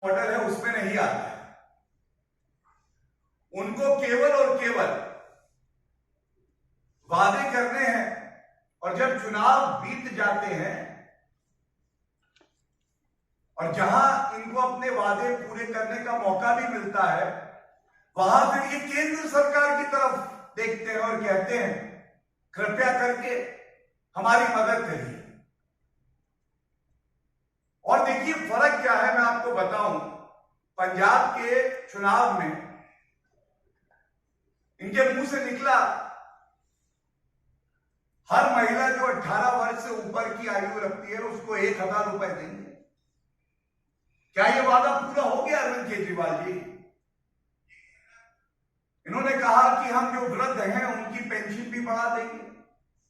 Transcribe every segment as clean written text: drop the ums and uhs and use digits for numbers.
Model है उसमें नहीं आता है। उनको केवल और केवल वादे करने हैं और जब चुनाव बीत जाते हैं और जहां इनको अपने वादे पूरे करने का मौका भी मिलता है वहां फिर ये केंद्र सरकार की तरफ देखते हैं और कहते हैं कृपया करके हमारी मदद करिए। और देखिए फर्क क्या है मैं आपको बताऊं। पंजाब के चुनाव में इनके मुंह से निकला हर महिला जो 18 वर्ष से ऊपर की आयु रखती है उसको 1,000 रुपए देंगे। क्या यह वादा पूरा हो गया अरविंद केजरीवाल जी? इन्होंने कहा कि हम जो वृद्ध हैं उनकी पेंशन भी बढ़ा देंगे।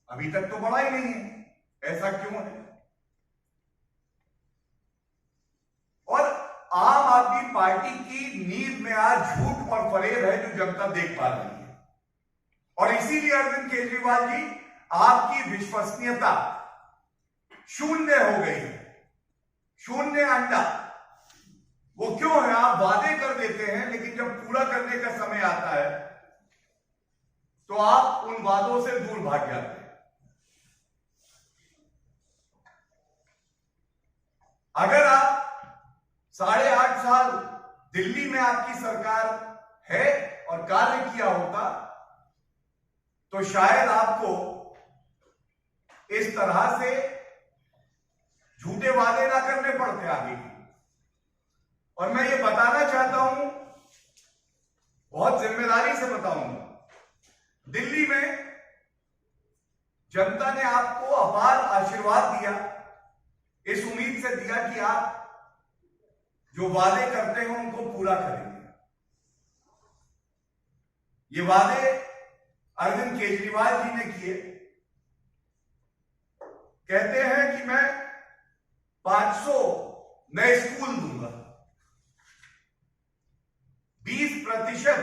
अभी तक तो बढ़ा ही नहीं है, ऐसा क्यों है? और आम आदमी पार्टी की नींव में आज झूठ और फरेब है जो जनता देख पा रही है। और इसीलिए अरविंद केजरीवाल जी आपकी विश्वसनीयता शून्य हो गई है, शून्य अंडा। वो क्यों है? आप वादे कर देते हैं लेकिन जब पूरा करने का समय आता है तो आप उन वादों से दूर भाग जाते हैं। अगर आप 8.5 साल दिल्ली में आपकी सरकार है और कार्य किया होता तो शायद आपको इस तरह से झूठे वादे ना करने पड़ते आगे। और मैं ये बताना चाहता हूं, बहुत जिम्मेदारी से बताऊंगा, दिल्ली में जनता ने आपको अपार आशीर्वाद दिया, इस उम्मीद से दिया कि आप जो वादे करते हैं उनको पूरा करेंगे। ये वादे अरविंद केजरीवाल जी ने किए। कहते हैं कि मैं 500 नए स्कूल दूंगा, 20%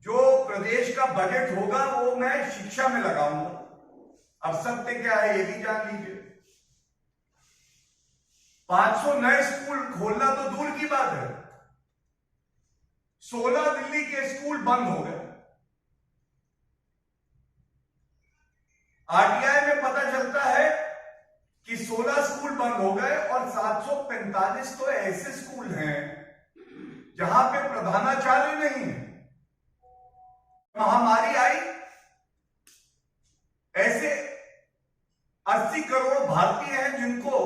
जो प्रदेश का बजट होगा वो मैं शिक्षा में लगाऊंगा। अब सत्य क्या है ये भी जान लीजिए। 500 नए स्कूल खोलना तो दूर की बात है, 16 दिल्ली के स्कूल बंद हो गए। आरटीआई में पता चलता है कि 16 स्कूल बंद हो गए और 745 तो ऐसे स्कूल हैं जहां पे प्रधानाचार्य नहीं है। महामारी आई, ऐसे 80 करोड़ भारतीय हैं जिनको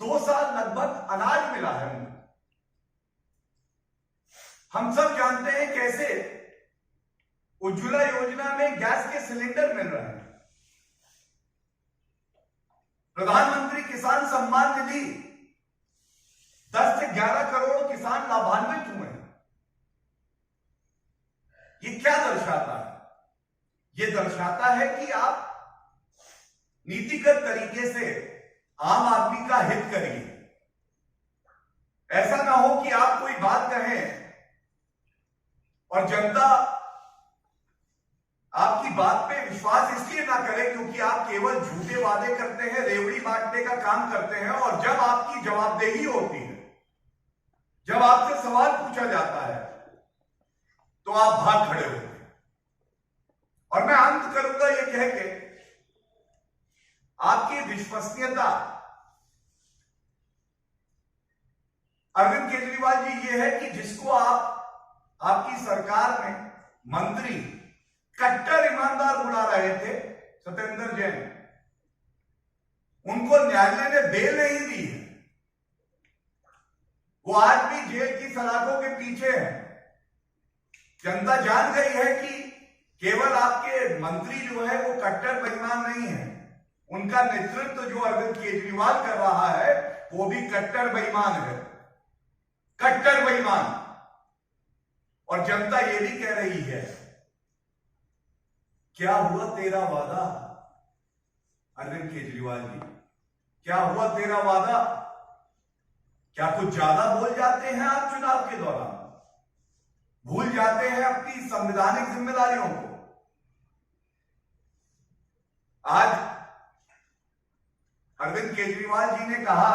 2 साल लगभग अनाज मिला है। हम सब जानते हैं कैसे उज्ज्वला योजना में गैस के सिलेंडर मिल रहे हैं। प्रधानमंत्री किसान सम्मान निधि 10 से 11 करोड़ किसान लाभान्वित हुए हैं। ये क्या दर्शाता है? ये दर्शाता है कि आप नीतिगत तरीके से आम आदमी का हित करिए। ऐसा ना हो कि आप कोई बात कहें और जनता आपकी बात पे विश्वास इसलिए ना करे क्योंकि आप केवल झूठे वादे करते हैं, रेवड़ी बांटने का काम करते हैं, और जब आपकी जवाबदेही होती है, जब आपसे सवाल पूछा जाता है तो आप भाग खड़े होते हैं। और मैं अंत करूंगा ये कह के, आपकी विश्वसनीयता अरविंद केजरीवाल जी ये है कि जिसको आपकी सरकार में मंत्री कट्टर ईमानदार बुला रहे थे, सत्येंद्र जैन, उनको न्यायालय ने बेल नहीं दी है। वो आज भी जेल की सलाखों के पीछे है। जनता जान गई है कि केवल आपके मंत्री जो है वो कट्टर बेईमान नहीं है, उनका नेतृत्व जो अरविंद केजरीवाल कर रहा है वो भी कट्टर बेईमान है, कट्टर बेईमान। और जनता ये भी कह रही है, क्या हुआ तेरा वादा अरविंद केजरीवाल जी? क्या हुआ तेरा वादा? क्या कुछ ज्यादा बोल जाते हैं आप चुनाव के दौरान? भूल जाते हैं अपनी संवैधानिक जिम्मेदारियों को? आज अरविंद केजरीवाल जी ने कहा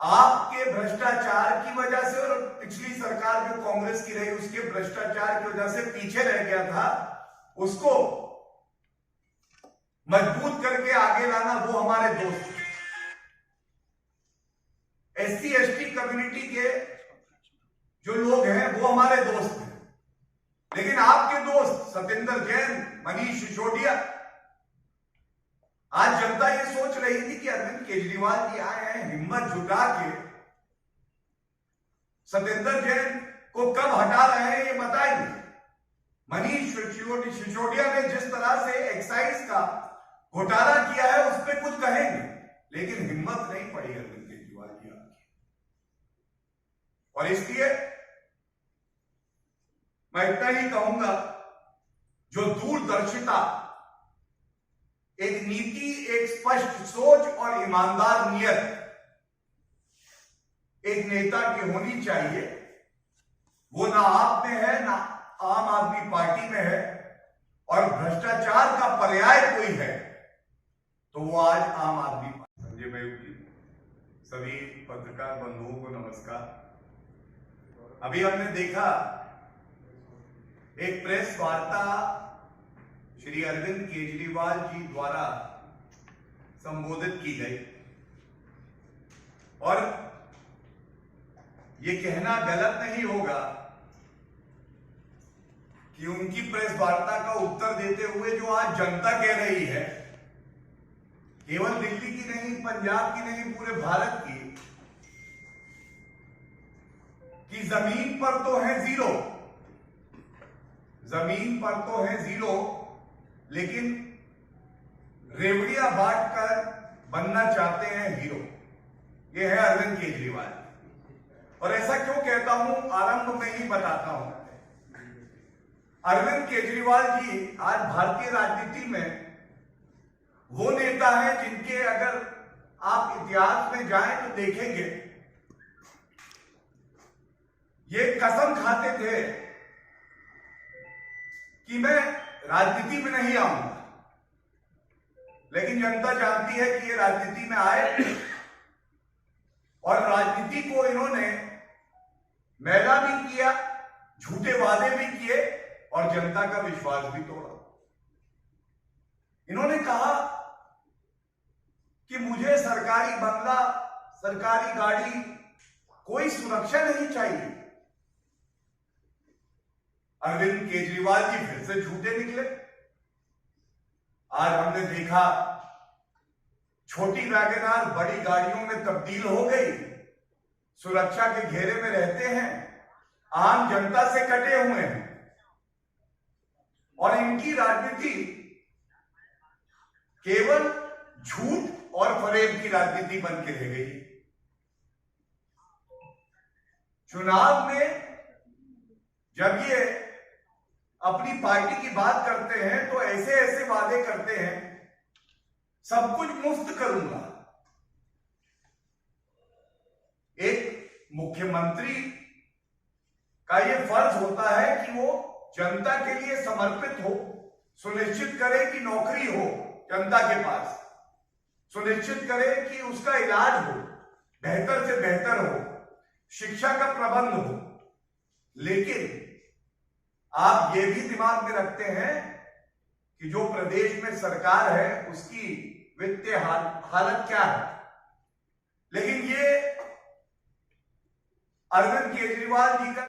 आपके भ्रष्टाचार की वजह से और पिछली सरकार जो कांग्रेस की रही उसके भ्रष्टाचार की वजह से पीछे रह गया था, उसको मजबूत करके आगे लाना वो हमारे दोस्त। एससी एसटी कम्युनिटी के जो लोग हैं वो हमारे दोस्त हैं, लेकिन आपके दोस्त सत्येंद्र जैन, मनीष सिसोदिया, आज जनता ये सोच रही थी कि अरविंद केजरीवाल जी आए हैं, हिम्मत जुटा के सत्येंद्र जैन को कब हटा रहे हैं ये बताएंगे। मनीष सिसोदिया ने जिस तरह से एक्साइज का घोटाला किया है उस पर कुछ कहेंगे, लेकिन हिम्मत नहीं पड़ी अरविंद केजरीवाल जी आपकी। और इसलिए मैं इतना ही कहूंगा, जो दूरदर्शिता, एक नीति, एक स्पष्ट सोच और ईमानदार नियत एक नेता की होनी चाहिए, वो ना आप में है ना आम आदमी पार्टी में है। और भ्रष्टाचार का पर्याय कोई है तो वो आज आम आदमी पार्टी। संजय मयूख जी, सभी पत्रकार बंधुओं को नमस्कार। अभी हमने देखा एक प्रेस वार्ता श्री अरविंद केजरीवाल जी द्वारा संबोधित की गई, और ये कहना गलत नहीं होगा कि उनकी प्रेस वार्ता का उत्तर देते हुए जो आज जनता कह रही है, केवल दिल्ली की नहीं, पंजाब की नहीं, पूरे भारत की, कि जमीन पर तो है जीरो, जमीन पर तो है जीरो, लेकिन रेवड़ियां बांटकर बनना चाहते हैं हीरो। ये है अरविंद केजरीवाल। और ऐसा क्यों कहता हूं, आरंभ में ही बताता हूं। अरविंद केजरीवाल जी आज भारतीय राजनीति में वो नेता है जिनके अगर आप इतिहास में जाएं तो देखेंगे, ये कसम खाते थे कि मैं राजनीति में नहीं आऊंगा, लेकिन जनता जानती है कि ये राजनीति में आए और राजनीति को इन्होंने मैला भी किया, झूठे वादे भी किए और जनता का विश्वास भी तोड़ा। इन्होंने कहा कि मुझे सरकारी बंगला, सरकारी गाड़ी, कोई सुरक्षा नहीं चाहिए। अरविंद केजरीवाल जी फिर से झूठे निकले। आज हमने देखा छोटी वैगनआर बड़ी गाड़ियों में तब्दील हो गई, सुरक्षा के घेरे में रहते हैं, आम जनता से कटे हुए हैं, और इनकी राजनीति केवल झूठ और फरेब की राजनीति बन के रह गई। चुनाव में जब ये अपनी पार्टी की बात करते हैं तो ऐसे ऐसे वादे करते हैं, सब कुछ मुफ्त करूंगा। एक मुख्यमंत्री का यह फर्ज होता है कि वो जनता के लिए समर्पित हो, सुनिश्चित करे कि नौकरी हो जनता के पास, सुनिश्चित करे कि उसका इलाज हो, बेहतर से बेहतर हो, शिक्षा का प्रबंध हो। लेकिन आप ये भी दिमाग में रखते हैं कि जो प्रदेश में सरकार है उसकी वित्तीय हालत क्या है। लेकिन ये अरविंद केजरीवाल जी का